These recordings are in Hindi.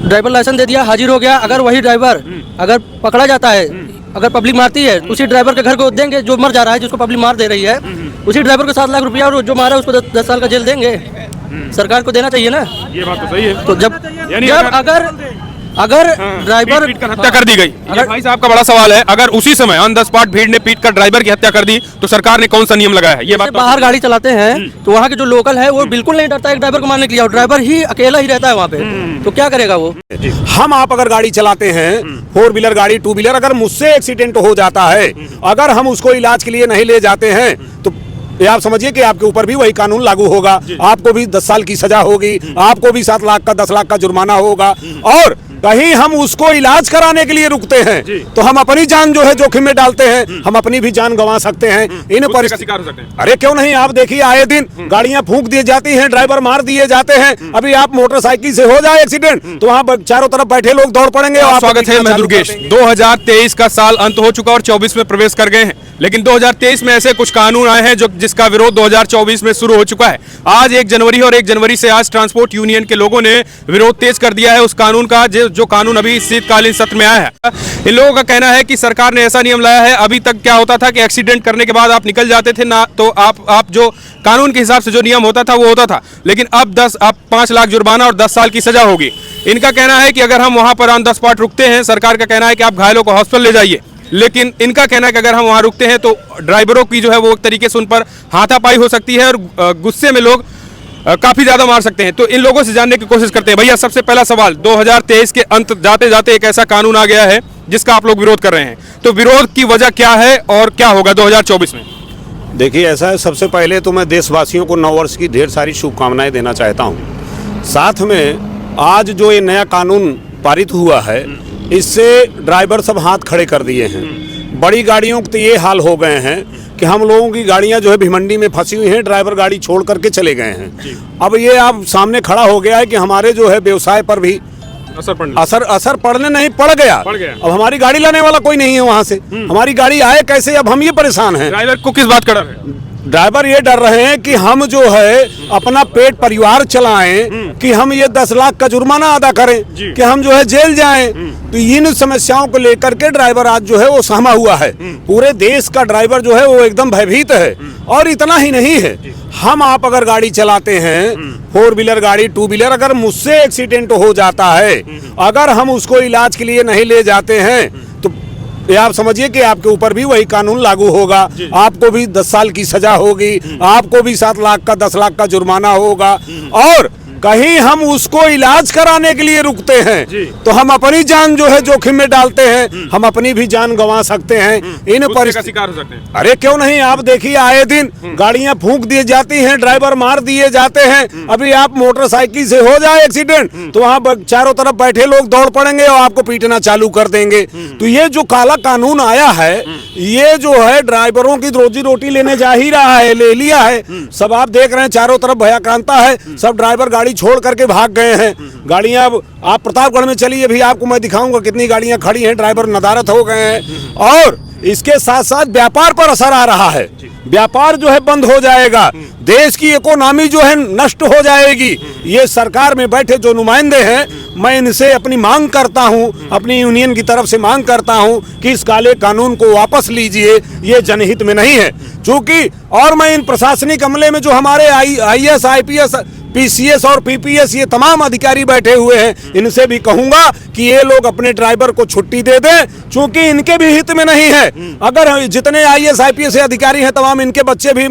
ड्राइवर लाइसेंस दे दिया, हाजिर हो गया। अगर वही ड्राइवर अगर पकड़ा जाता है, अगर पब्लिक मारती है, उसी ड्राइवर के घर को देंगे जो मर जा रहा है, जिसको पब्लिक मार दे रही है, उसी ड्राइवर को 7 लाख रुपया, और जो मारा उसको 10 साल का जेल देंगे। सरकार को देना चाहिए ना। ये बात तो सही है। तो जब अगर ड्राइवर पीट कर हत्या कर दी गई, ये भाई साहब का बड़ा सवाल है। अगर उसी समय ऑन द स्पॉट भीड़ ने पीट कर ड्राइवर की हत्या कर दी तो सरकार ने कौन सा नियम लगाया है? ये बात बाहर गाड़ी चलाते हैं तो वहाँ के जो लोकल है वो बिल्कुल नहीं डरता है ड्राइवर को मारने के लिए, और ड्राइवर ही अकेला ही रहता है वहाँ पे, तो क्या करेगा वो? हम आप अगर गाड़ी चलाते हैं, 4 व्हीलर गाड़ी, 2 व्हीलर, अगर मुझसे एक्सीडेंट हो जाता है, अगर हम उसको इलाज के लिए नहीं ले जाते हैं, तो ये आप समझिए कि आपके ऊपर भी वही कानून लागू होगा। आपको भी 10 साल की सजा होगी, आपको भी 7 लाख का 10 लाख का जुर्माना होगा। और कहीं हम उसको इलाज कराने के लिए रुकते हैं तो हम अपनी जान जो है जोखिम में डालते हैं, हम अपनी भी जान गंवा सकते हैं। इन परिस्थितियों अरे क्यों नहीं, आप देखिए आए दिन गाड़ियां फूंक दी जाती हैं, ड्राइवर मार दिए जाते हैं। अभी आप मोटरसाइकिल से हो जाए एक्सीडेंट तो वहाँ चारों तरफ बैठे लोग दौड़ पड़ेंगे। और स्वागत है, मैं दुर्गेश। 2023 का साल अंत हो चुका और 24 में प्रवेश कर गए हैं, लेकिन 2023 में ऐसे कुछ कानून आए हैं जो जिसका विरोध 2024 में शुरू हो चुका है। आज 1 जनवरी और 1 जनवरी से आज ट्रांसपोर्ट यूनियन के लोगों ने विरोध तेज कर दिया है उस कानून का, जो कानून अभी शीतकालीन सत्र में आया है। इन लोगों का कहना है कि सरकार ने ऐसा नियम लाया है। अभी तक क्या होता था कि एक्सीडेंट करने के बाद आप निकल जाते थे ना, तो आप जो कानून के हिसाब से जो नियम होता था वो होता था, लेकिन अब 5 लाख जुर्माना और 10 साल की सजा होगी। इनका कहना है कि अगर हम वहां पर ऑन द स्पॉट रुकते हैं, सरकार का कहना है कि आप घायलों को हॉस्पिटल ले जाइए, लेकिन इनका कहना है कि अगर हम वहां रुकते हैं तो ड्राइवरों की जो है वो एक तरीके से उन पर हाथापाई हो सकती है और गुस्से में लोग काफी ज्यादा मार सकते हैं। तो इन लोगों से जानने की कोशिश करते हैं। भैया, सबसे पहला सवाल, 2023 के अंत जाते जाते एक ऐसा कानून आ गया है जिसका आप लोग विरोध कर रहे हैं, तो विरोध की वजह क्या है और क्या होगा 2024 में? देखिए, ऐसा है, सबसे पहले तो मैं देशवासियों को नव वर्ष की ढेर सारी शुभकामनाएं देना चाहता हूं। साथ में आज जो ये नया कानून पारित हुआ है, इससे ड्राइवर सब हाथ खड़े कर दिए हैं। बड़ी गाड़ियों के तो ये हाल हो गए हैं कि हम लोगों की गाड़ियां जो है भिमंडी में फंसी हुई हैं, ड्राइवर गाड़ी छोड़ करके चले गए हैं। अब ये आप सामने खड़ा हो गया है कि हमारे जो है व्यवसाय पर भी असर पड़ने नहीं पड़ गया। अब हमारी गाड़ी लाने वाला कोई नहीं है वहाँ से, हमारी गाड़ी आए कैसे, अब हम ये परेशान हैं। ड्राइवर को किस बात का डर है? ड्राइवर ये डर रहे हैं कि हम जो है अपना पेट परिवार चलाएं, कि हम ये 10 लाख का जुर्माना अदा करें, कि हम जो है जेल जाएं। तो इन समस्याओं को लेकर के ड्राइवर आज जो है वो सहमा हुआ है। पूरे देश का ड्राइवर जो है वो एकदम भयभीत है। और इतना ही नहीं है, हम आप अगर गाड़ी चलाते हैं, 4 व्हीलर गाड़ी, 2 व्हीलर, अगर मुझसे एक्सीडेंट हो जाता है, अगर हम उसको इलाज के लिए नहीं ले जाते हैं, तो ये आप समझिए कि आपके ऊपर भी वही कानून लागू होगा। आपको भी 10 साल की सजा होगी, आपको भी 7 लाख का 10 लाख का जुर्माना होगा। और कहीं हम उसको इलाज कराने के लिए रुकते हैं तो हम अपनी जान जो है जोखिम में डालते हैं, हम अपनी भी जान गंवा सकते हैं। इन परिस्थितियों हो सकते हैं। अरे क्यों नहीं, आप देखिए आए दिन गाड़ियां फूंक दी जाती हैं, ड्राइवर मार दिए जाते हैं। अभी आप मोटरसाइकिल से हो जाए एक्सीडेंट तो वहाँ चारों तरफ बैठे लोग दौड़ पड़ेंगे और आपको पीटना चालू कर देंगे। तो ये जो काला कानून आया है, ये जो है ड्राइवरों की रोजी रोटी लेने जा ही रहा है, ले लिया है। सब आप देख रहे हैं चारों तरफ भयाक्रांता है, सब ड्राइवर गाड़ी छोड़ करके भाग गए हैं। गाड़ियां अब आप प्रतापगढ़ में चलिए, अभी आपको मैं दिखाऊंगा कितनी गाड़ियां खड़ी हैं, ड्राइवर नदारत हो गए हैं। और इसके साथ साथ व्यापार पर असर आ रहा है, व्यापार जो है बंद हो जाएगा, देश की इकोनॉमी जो है नष्ट हो जाएगी। ये सरकार में बैठे जो नुमाइंदे हैं, मैं इनसे अपनी मांग करता हूं, अपनी यूनियन की तरफ से मांग करता हूं कि इस काले कानून को वापस लीजिए, ये जनहित में नहीं है। चूंकि और मैं इन प्रशासनिक अमले में जो हमारे IAS, IPS, PCS और PPS ये तमाम अधिकारी बैठे हुए हैं, इनसे भी कहूंगा कि ये लोग अपने ड्राइवर को छुट्टी दे दें, क्योंकि इनके भी हित में नहीं है। अगर जितने IAS, IPS अधिकारी हैं तमाम, इनके बच्चे भी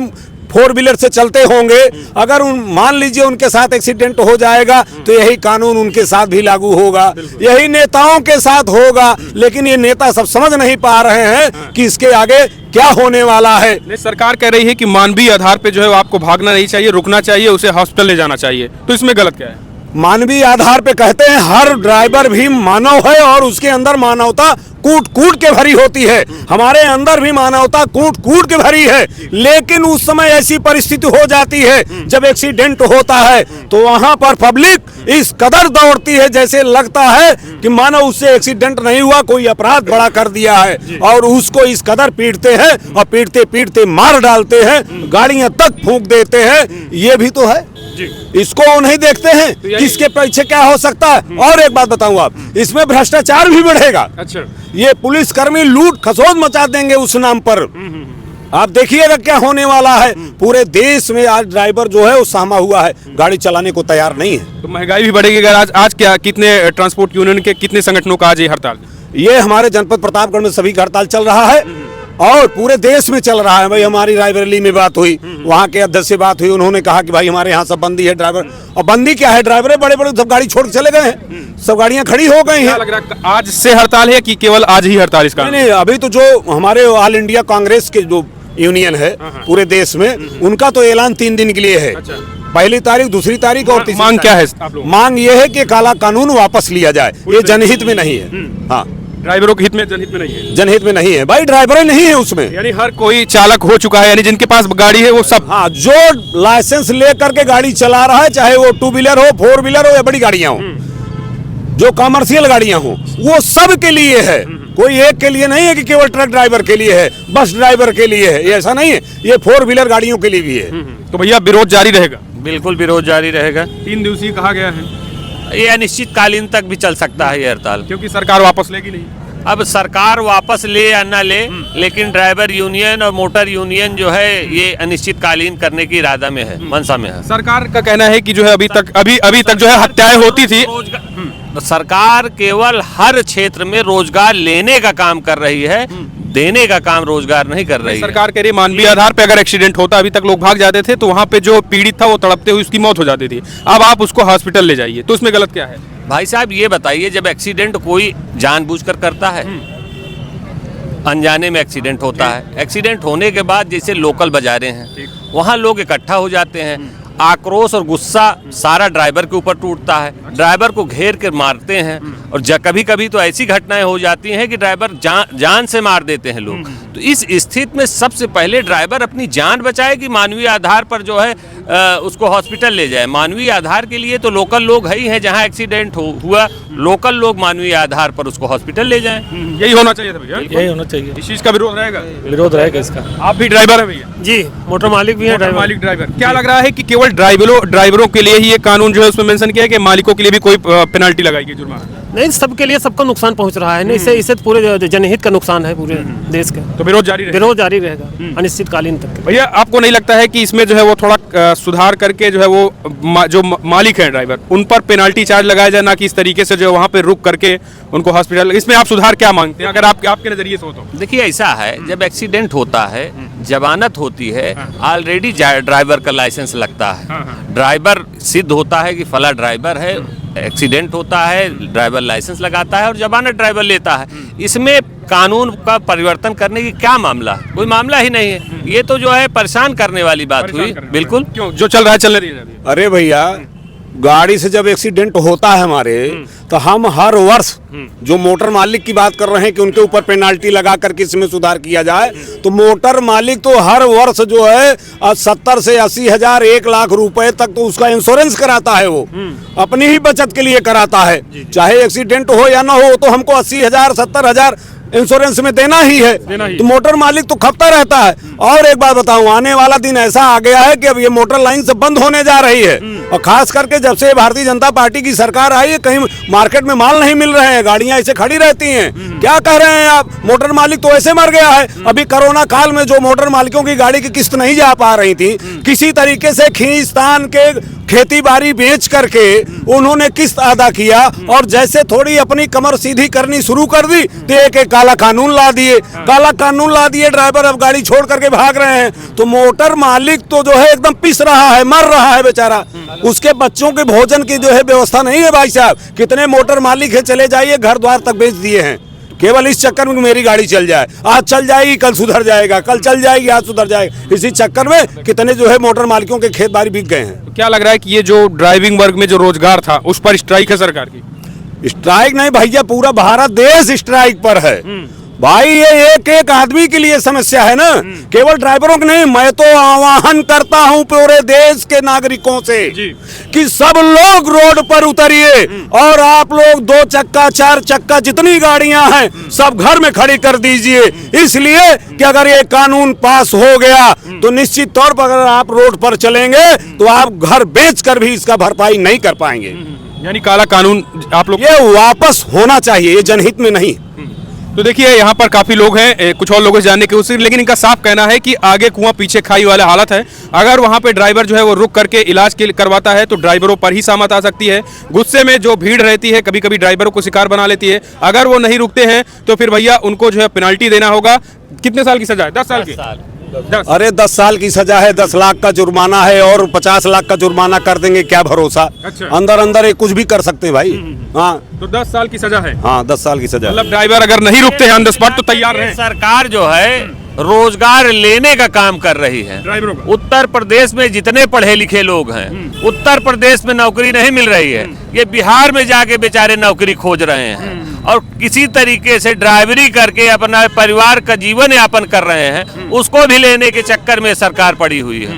4 व्हीलर से चलते होंगे, अगर मान लीजिए उनके साथ एक्सीडेंट हो जाएगा तो यही कानून उनके साथ भी लागू होगा, यही नेताओं के साथ होगा। लेकिन ये नेता सब समझ नहीं पा रहे हैं कि इसके आगे क्या होने वाला है। सरकार कह रही है कि मानवीय आधार पे जो है आपको भागना नहीं चाहिए, रुकना चाहिए, उसे हॉस्पिटल ले जाना चाहिए, तो इसमें गलत क्या है? मानवीय आधार पे कहते हैं, हर ड्राइवर भी मानव है और उसके अंदर मानवता कूट कूट के भरी होती है। हमारे अंदर भी मानवता कूट कूट के भरी है। लेकिन उस समय ऐसी परिस्थिति हो जाती है जब एक्सीडेंट होता है तो वहां पर पब्लिक इस कदर दौड़ती है जैसे लगता है कि मानो उससे एक्सीडेंट नहीं हुआ, कोई अपराध बड़ा कर दिया है, और उसको इस कदर पीटते हैं और पीटते पीटते मार डालते हैं, गाड़ियां तक फूंक देते हैं। ये भी तो है। इसको वो नहीं देखते हैं कि इसके पीछे क्या हो सकता है। और एक बात बताऊं आप, इसमें भ्रष्टाचार भी बढ़ेगा। अच्छा, ये पुलिसकर्मी लूट खसोद मचा देंगे उस नाम पर। आप देखिएगा क्या होने वाला है। पूरे देश में आज ड्राइवर जो है वो सहमा हुआ है, गाड़ी चलाने को तैयार नहीं है। तो महंगाई भी बढ़ेगी। अगर आज क्या कितने ट्रांसपोर्ट यूनियन के कितने संगठनों का आज ये हड़ताल? ये हमारे जनपद प्रतापगढ़ में सभी का हड़ताल चल रहा है और पूरे देश में चल रहा है। भाई हमारी रायबरेली में बात हुई, वहाँ के अध्यक्ष से बात हुई, उन्होंने कहा कि भाई हमारे यहाँ सब बंदी है ड्राइवर। और बंदी क्या है, ड्राइवर बड़े बड़े सब गाड़ी छोड़ के चले गए हैं, सब गाड़ियाँ खड़ी हो गई क्या हैं। लग रहा है आज से हड़ताल है कि केवल आज ही हड़ताल इसका? नहीं नहीं, अभी तो जो हमारे ऑल इंडिया कांग्रेस के जो यूनियन है पूरे देश में, उनका तो ऐलान 3 दिन के लिए है। पहली तारीख, दूसरी तारीख और तीसरी मांग क्या है तारीख। आप लोगों? मांग ये है कि काला कानून वापस लिया जाए। ये जनहित में नहीं है। हाँ, ड्राइवरों के हित में, जनहित में नहीं है। जनहित में नहीं है भाई, ड्राइवर नहीं है उसमें। यानी हर कोई चालक हो चुका है, यानी जिनके पास गाड़ी है वो सब। हाँ, जो लाइसेंस लेकर के गाड़ी चला रहा है, चाहे वो 2 व्हीलर हो, 4 व्हीलर हो या बड़ी गाड़ियां हो, जो कमर्शियल गाड़ियां हो, वो सब के लिए है। कोई एक के लिए नहीं है कि केवल ट्रक ड्राइवर के लिए है, बस ड्राइवर के लिए है, ये ऐसा नहीं है। ये 4 व्हीलर गाड़ियों के लिए भी है। तो भैया विरोध जारी रहेगा? बिल्कुल विरोध जारी रहेगा। 3 दिवसीय कहा गया है, ये अनिश्चितकालीन तक भी चल सकता है ये हड़ताल, क्योंकि सरकार वापस लेगी नहीं। अब सरकार वापस ले या ना ले, लेकिन ड्राइवर यूनियन और मोटर यूनियन जो है ये अनिश्चितकालीन करने की इरादा में है, मंशा में है। सरकार का कहना है कि जो है अभी तक जो है हत्याएं होती थी। तो सरकार केवल हर क्षेत्र में रोजगार लेने का काम कर रही है, देने का काम रोजगार नहीं कर रही है। सरकार कह रही है मानवीय आधार पे अगर एक्सीडेंट होता, अभी तक लोग भाग जाते थे तो वहाँ पे जो पीड़ित था वो तड़पते हुए उसकी मौत हो जाती थी। अब आप उसको हॉस्पिटल ले जाइए, तो उसमें गलत क्या है? भाई साहब ये बताइए, जब एक्सीडेंट कोई जानबूझकर करता है, अनजाने में एक्सीडेंट होता है, एक्सीडेंट होने के बाद जैसे लोकल बाजारें हैं वहाँ लोग इकट्ठा हो जाते हैं, आक्रोश और गुस्सा सारा ड्राइवर के ऊपर टूटता है, ड्राइवर को घेर कर मारते हैं। और कभी कभी तो ऐसी घटनाएं हो जाती हैं कि ड्राइवर जान से मार देते हैं लोग। तो इस स्थिति में सबसे पहले ड्राइवर अपनी जान बचाए कि मानवीय आधार पर जो है उसको हॉस्पिटल ले जाए। मानवीय आधार के लिए तो लोकल लोग ही हैं, जहां एक्सीडेंट हुआ लोकल लोग मानवीय आधार पर उसको हॉस्पिटल ले जाएं। यही होना चाहिए था भैया, यही होना चाहिए। इस चीज का विरोध रहेगा? विरोध रहेगा इसका। आप भी ड्राइवर है भैया? जी, मोटर मालिक भी है, मोटर मालिक ड्राइवर। क्या लग रहा है कि केवल ड्राइवरों के लिए ही ये कानून जो है उसमें मेंशन किया है कि मालिकों के लिए भी कोई पेनल्टी लगाएगी, जुर्माना? नहीं, सबके लिए सबको नुकसान पहुंच रहा है ना, इससे तो पूरे जनहित का नुकसान है पूरे देश का। तो विरोध जारी रहेगा? विरोध जारी रहेगा अनिश्चितकालीन तक। भैया आपको नहीं लगता है कि इसमें जो है वो थोड़ा सुधार करके जो है वो जो मालिक है ड्राइवर उन पर पेनाल्टी चार्ज लगाया जाए, ना कि इस तरीके से जो वहाँ पे रुक करके उनको हॉस्पिटल? इसमें आप सुधार क्या मांगते हैं अगर आपके नजरिए से हो तो? देखिए ऐसा है, जब एक्सीडेंट होता है, जमानत होती है, ऑलरेडी ड्राइवर का लाइसेंस लगता है, ड्राइवर सिद्ध होता है कि फला ड्राइवर है, एक्सीडेंट होता है, ड्राइवर लाइसेंस लगाता है और जमानत ड्राइवर लेता है। इसमें कानून का परिवर्तन करने की क्या मामला है? कोई मामला ही नहीं है। ये तो जो है परेशान करने वाली बात हुई। बिल्कुल, क्यों जो चल रहा है चलने दीजिए। अरे भैया, गाड़ी से जब एक्सीडेंट होता है हमारे, तो हम हर वर्ष जो मोटर मालिक की बात कर रहे हैं कि उनके ऊपर पेनाल्टी लगा करके इसमें सुधार किया जाए, तो मोटर मालिक तो हर वर्ष जो है 70 से 80 हजार 1 लाख रुपए तक तो उसका इंश्योरेंस कराता है। वो अपनी ही बचत के लिए कराता है, चाहे एक्सीडेंट हो या ना हो, तो हमको 80 हजार 70 हजार इंश्योरेंस में देना ही है। तो मोटर मालिक तो खपता रहता है। और एक बात बताऊं, आने वाला दिन ऐसा आ गया है कि अब ये मोटर लाइन सब बंद होने जा रही है। और खास करके जब से भारतीय जनता पार्टी की सरकार आई है, कहीं मार्केट में माल नहीं मिल रहे हैं, गाड़ियां ऐसे खड़ी रहती हैं। क्या कह रहे हैं आप? मोटर मालिक तो ऐसे मर गया है। अभी कोरोना काल में जो मोटर मालिकों की गाड़ी की किस्त नहीं जा पा रही थी, किसी तरीके से खींचतान के खेती बाड़ी बेच करके उन्होंने किस्त अदा किया, और जैसे थोड़ी अपनी कमर सीधी करनी शुरू कर दी तो एक काला कानून ला दिए। काला कानून ला दिए, ड्राइवर अब गाड़ी छोड़ करके भाग रहे हैं। तो मोटर मालिक तो जो है एकदम पिस रहा है, मर रहा है बेचारा। उसके बच्चों के भोजन की जो है व्यवस्था नहीं है। भाई साहब, कितने मोटर मालिक है, चले जाइए, घर द्वार तक बेच दिए हैं केवल इस चक्कर में मेरी गाड़ी चल जाए। आज चल जाएगी, कल सुधर जाएगा, कल चल जाएगी, आज सुधर जाएगा। इसी चक्कर में कितने जो है मोटर मालिकों के खेत बाड़ी बिक गए हैं। तो क्या लग रहा है कि ये जो ड्राइविंग वर्ग में जो रोजगार था उस पर स्ट्राइक है सरकार की? स्ट्राइक नहीं भैया, पूरा भारत देश स्ट्राइक पर है। भाई ये एक एक आदमी के लिए समस्या है ना, केवल ड्राइवरों की नहीं। मैं तो आह्वान करता हूं पूरे देश के नागरिकों से कि सब लोग रोड पर उतरिए और आप लोग 2 चक्का 4 चक्का जितनी गाड़ियां हैं सब घर में खड़ी कर दीजिए, इसलिए कि अगर ये कानून पास हो गया तो निश्चित तौर पर अगर आप रोड पर चलेंगे तो आप घर बेचकर भी इसका भरपाई नहीं कर पाएंगे। यानी काला कानून आप लोग, ये वापस होना चाहिए, ये जनहित में नहीं। तो देखिए यहाँ पर काफी लोग हैं, कुछ और लोगों से जानने की कोशिश, लेकिन इनका साफ कहना है कि आगे कुआं पीछे खाई वाला हालत है। अगर वहाँ पे ड्राइवर जो है वो रुक करके इलाज करवाता है तो ड्राइवरों पर ही सामत आ सकती है। गुस्से में जो भीड़ रहती है कभी कभी ड्राइवरों को शिकार बना लेती है। अगर वो नहीं रुकते हैं तो फिर भैया उनको जो है पेनल्टी देना होगा। कितने साल की सजा है? 10 साल की। अरे 10 साल की सजा है, 10 लाख का जुर्माना है और 50 लाख का जुर्माना कर देंगे, क्या भरोसा। अच्छा। अंदर अंदर ये कुछ भी कर सकते हैं भाई। हाँ तो 10 साल की सजा है। हाँ 10 साल की सजा। मतलब ड्राइवर अगर नहीं रुकते हैं ऑन द स्पॉट तो तैयार रहे। सरकार जो है रोजगार लेने का काम कर रही है ड्राइवरों का। उत्तर प्रदेश में जितने पढ़े लिखे लोग हैं, उत्तर प्रदेश में नौकरी नहीं मिल रही है, ये बिहार में जाके बेचारे नौकरी खोज रहे हैं और किसी तरीके से ड्राइवरी करके अपना परिवार का जीवन यापन कर रहे हैं। उसको भी लेने के चक्कर में सरकार पड़ी हुई है।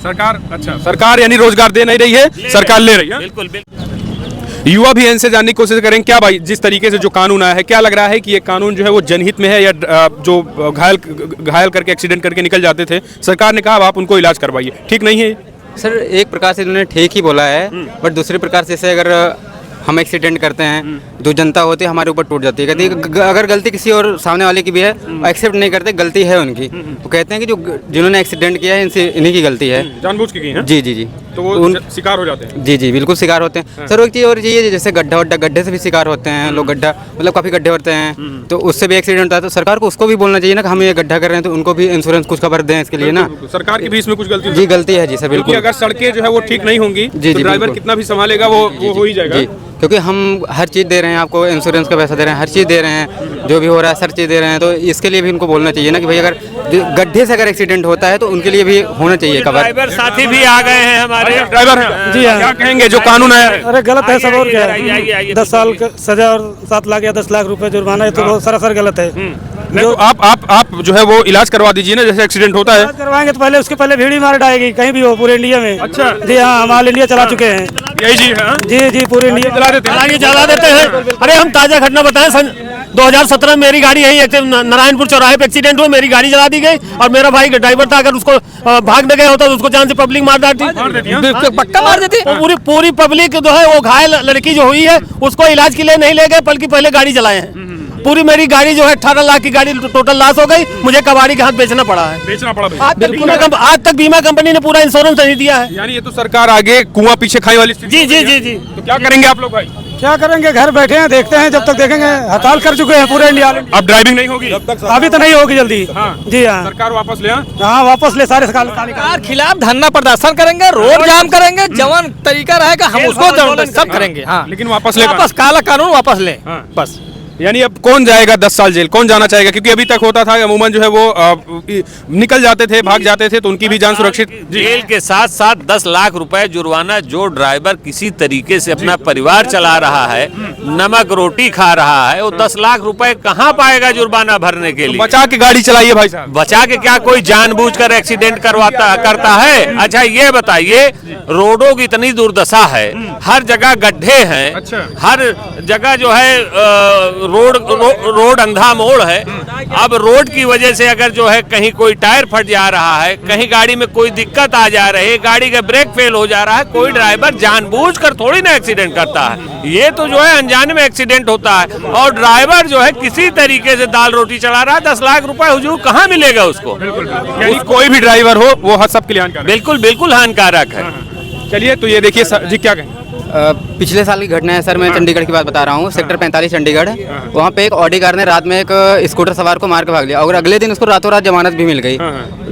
सरकार, अच्छा, सरकार यानी रोजगार दे नहीं रही है, सरकार ले रही है। बिल्कुल बिल्कुल। युवा भी इनसे जानने की कोशिश करेंगे। क्या भाई, जिस तरीके से जो कानून आया है, क्या लग रहा है कि ये कानून जो है वो जनहित में है या जो घायल करके एक्सीडेंट करके निकल जाते थे, सरकार ने कहा अब आप उनको इलाज करवाइए, ठीक नहीं है? सर एक प्रकार से उन्होंने ठीक ही बोला है, बट दूसरे प्रकार से जैसे अगर हम एक्सीडेंट करते हैं, जो जनता होती है हमारे ऊपर टूट जाती है, कहती है अगर गलती किसी और सामने वाले की भी है, एक्सेप्ट नहीं करते, गलती है उनकी, वो कहते हैं कि जो जिन्होंने एक्सीडेंट किया है इनसे इन्हीं की गलती है, जानबूझ के की है। जी जी जी, तो वो शिकार हो जाते हैं। जी जी बिल्कुल शिकार होते हैं। सर एक चीज़ और ये जैसे गड्ढे से भी शिकार होते हैं लोग, गड्ढा मतलब काफ़ी गड्ढे होते हैं तो उससे भी एक्सीडेंट होता है, तो सरकार को उसको भी बोलना चाहिए ना कि हम ये गड्ढा कर रहे हैं तो उनको भी इंश्योरेंस कुछ कवर दें इसके लिए ना। सरकार की भी इसमें कुछ गलती जी गलती है जी सर बिल्कुल। अगर सड़कें जो है वो ठीक नहीं होंगी जी, तो जी, ड्राइवर बिल्कुल। कितना भी संभालेगा वो हो ही जाएगा। जी क्योंकि हम हर चीज़ दे रहे हैं आपको, इंश्योरेंस का पैसा दे रहे हैं, हर चीज़ दे रहे हैं, जो भी हो रहा है हर चीज़ दे रहे हैं, तो इसके लिए भी इनको बोलना चाहिए ना कि भाई अगर गड्ढे से अगर एक्सीडेंट होता है तो उनके लिए भी होना चाहिए कवर। ड्राइवर साथी भी आ गए हैं हमारे। ड्राइवर हैं जी हाँ। क्या कहेंगे जो कानून है? अरे गलत है सब, और क्या आइए, है। 10 साल का सजा और 7 लाख या 10 लाख रुपए जुर्माना, ये तो बहुत सरासर गलत है। नहीं तो आप जो है वो इलाज करवा दीजिए ना, जैसे एक्सीडेंट होता है। इलाज करवाएंगे तो पहले उसके पहले भीड़ ही मार डालेगी कहीं भी हो पूरे इंडिया में। अच्छा। जी हाँ, हम ऑल इंडिया चला चुके हैं। यही जी है। जी जी पूरे इंडिया चला देते हैं। जला देते हैं। अरे हम ताजा घटना बताएं, सन 2017 में मेरी गाड़ी यही नारायणपुर चौराहे पे एक्सीडेंट हुआ, मेरी गाड़ी जला दी गई और मेरा भाई ड्राइवर था, अगर उसको भागने गया होता तो उसको जान से पब्लिक मार डालती, पक्का मार देती। पूरी पब्लिक जो है वो घायल लड़की जो हुई है उसको इलाज के लिए नहीं ले गए, बल्कि पहले गाड़ी जलाए हैं। पूरी मेरी गाड़ी जो है 18 लाख की गाड़ी टोटल लॉस हो गई, मुझे कबाड़ी के हाथ बेचना पड़ा है। बेचना पड़ा भाई। आज तक बीमा कंपनी ने पूरा इंश्योरेंस नहीं दिया है। यानी ये तो सरकार आगे कुआं पीछे खाई वाली स्थिति जी हो गई जी है। जी जी। तो क्या करेंगे आप लोग भाई? क्या करेंगे, घर बैठे हैं, देखते हैं, जब तक देखेंगे। हड़ताल कर चुके हैं पूरे इंडिया में। अब ड्राइविंग नहीं होगी अभी तो नहीं होगी जल्दी। हाँ। जी हाँ, सरकार वापस ले। हाँ वापस ले सारे सरकार खिलाफ धरना प्रदर्शन करेंगे, रोड जाम करेंगे, जवन तरीका रहेगा हम उसको सब करेंगे। हाँ लेकिन वापस ले। वापस काला कानून वापस ले। हाँ। बस यानी अब कौन जाएगा 10 साल जेल, कौन जाना चाहेगा? क्योंकि अभी तक होता था अमूमन जो है वो निकल जाते थे, भाग जाते थे, तो उनकी भी जान सुरक्षित। जेल के साथ साथ 10 लाख रुपए जुर्माना। जो ड्राइवर किसी तरीके से अपना परिवार चला रहा है, नमक रोटी खा रहा है, वो 10 लाख रुपए कहाँ पाएगा जुर्माना भरने के लिए? बचा के गाड़ी चलाइए भाई साहब। बचा के क्या कोई जानबूझकर एक्सीडेंट करता है? अच्छा ये बताइए, रोडों की इतनी दुर्दशा है, हर जगह गड्ढे हैं। अच्छा। हर जगह जो है रोड अंधा मोड़ है। अब रोड की वजह से अगर जो है कहीं कोई टायर फट जा रहा है, कहीं गाड़ी में कोई दिक्कत आ जा रही है, गाड़ी का ब्रेक फेल हो जा रहा है, कोई ड्राइवर जानबूझकर थोड़ी ना एक्सीडेंट करता है। ये तो जो है अनजाने में एक्सीडेंट होता है और ड्राइवर जो है किसी तरीके से दाल रोटी चला रहा है। 10 लाख रुपए हुजूर कहाँ मिलेगा उसको? यानी कोई भी ड्राइवर हो वो हर सबके लिए हानिकारक है। बिल्कुल बिल्कुल हानिकारक है। चलिए तो ये देखिए जी, क्या कहें? पिछले साल की घटना है सर, मैं चंडीगढ़ की बात बता रहा हूँ, सेक्टर 45 चंडीगढ़। वहाँ पे एक ऑडी कार ने रात में एक स्कूटर सवार को मार के भाग लिया और अगले दिन उसको रातों रात जमानत भी मिल गई।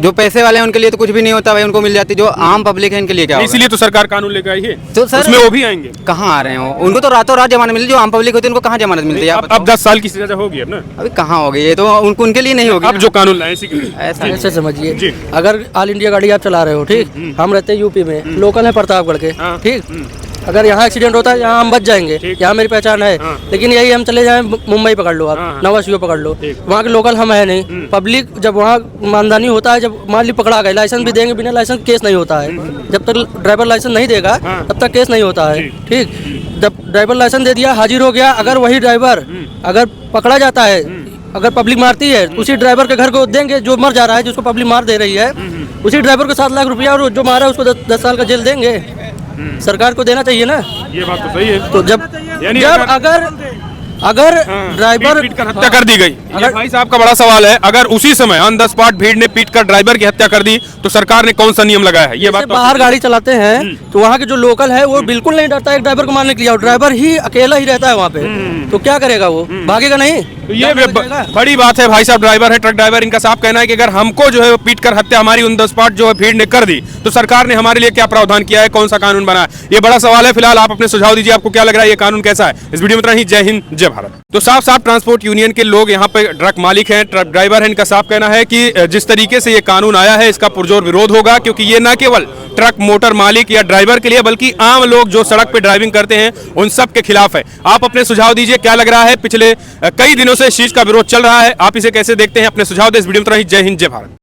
जो पैसे वाले हैं उनके लिए तो कुछ भी नहीं होता भाई, उनको मिल जाती। जो आम पब्लिक है इनके लिए क्या होगा? इसीलिए तो सरकार कानून लेकर आई है। तो सर उसमें वो भी आएंगे। कहाँ आ रहे हो? उनको तो रातों रात जमानत मिली, जो आम पब्लिक होती है उनको कहाँ जमानत मिलती है? अब 10 साल की सजा होगी अब ना। अभी कहाँ होगी ये तो उनके लिए नहीं होगी। अब जो कानून लाए इसी के लिए। ऐसा ऐसे समझिए, जी। अगर ऑल इंडिया गाड़ी आप चला रहे हो, ठीक, हम रहते हैं यूपी में, लोकल है प्रतापगढ़ के, ठीक, अगर यहाँ एक्सीडेंट होता है यहाँ हम बच जाएंगे, यहाँ मेरी पहचान है। लेकिन यही हम चले जाएं मुंबई पकड़ लो आप, नवा सीओ पकड़ लो, वहाँ के लोकल हम है नहीं। पब्लिक जब वहाँ मानदानी होता है, जब मान ली पकड़ा गए, लाइसेंस भी देंगे, बिना लाइसेंस केस नहीं होता है। जब तक ड्राइवर लाइसेंस नहीं देगा तब तक केस नहीं होता है। ठीक, जब ड्राइवर लाइसेंस दे दिया, हाजिर हो गया, अगर वही ड्राइवर अगर पकड़ा जाता है, अगर पब्लिक मारती है, उसी ड्राइवर के घर को देंगे जो मर जा रहा है, जिसको पब्लिक मार दे रही है, उसी ड्राइवर को 7 लाख रुपया, और जो मारा है उसको 10 साल का जेल देंगे। सरकार को देना चाहिए ना। ये बात तो सही है। तो जब यानी अगर ड्राइवर पीट कर हत्या कर दी गई, ये भाई साहब का बड़ा सवाल है, अगर उसी समय ऑन द स्पॉट भीड़ ने पीट कर ड्राइवर की हत्या कर दी तो सरकार ने कौन सा नियम लगाया है? ये बात तो बाहर गाड़ी चलाते हैं तो वहाँ के जो लोकल है वो बिल्कुल नहीं डरता है ड्राइवर को मारने के लिए, और ड्राइवर ही अकेला ही रहता है वहाँ पे, तो क्या करेगा वो? भागेगा नहीं? तो ये बड़ी बात है। भाई साहब ड्राइवर है, ट्रक ड्राइवर, इनका साफ कहना है कि अगर हमको जो है पीट कर हत्या हमारी ऑन द स्पॉट जो है भीड़ ने कर दी तो सरकार ने हमारे लिए क्या प्रावधान किया है, कौन सा कानून बना है? ये बड़ा सवाल है। फिलहाल आप अपने सुझाव दीजिए, आपको क्या लग रहा है, ये कानून कैसा है? इस वीडियो में इतना ही। जय हिंद, जय भारत। तो साफ साफ ट्रांसपोर्ट यूनियन के लोग यहाँ पे ट्रक मालिक हैं, ट्रक ड्राइवर हैं, इनका साफ कहना है कि जिस तरीके से ये कानून आया है इसका पुरजोर विरोध होगा, क्योंकि ये न केवल ट्रक मोटर मालिक या ड्राइवर के लिए बल्कि आम लोग जो सड़क पे ड्राइविंग करते हैं उन सब के खिलाफ है। आप अपने सुझाव दीजिए, क्या लग रहा है? पिछले कई दिनों से इस चीज का विरोध चल रहा है, आप इसे कैसे देखते हैं? अपने सुझाव दें। इस वीडियो में इतना ही। जय हिंद, जय भारत।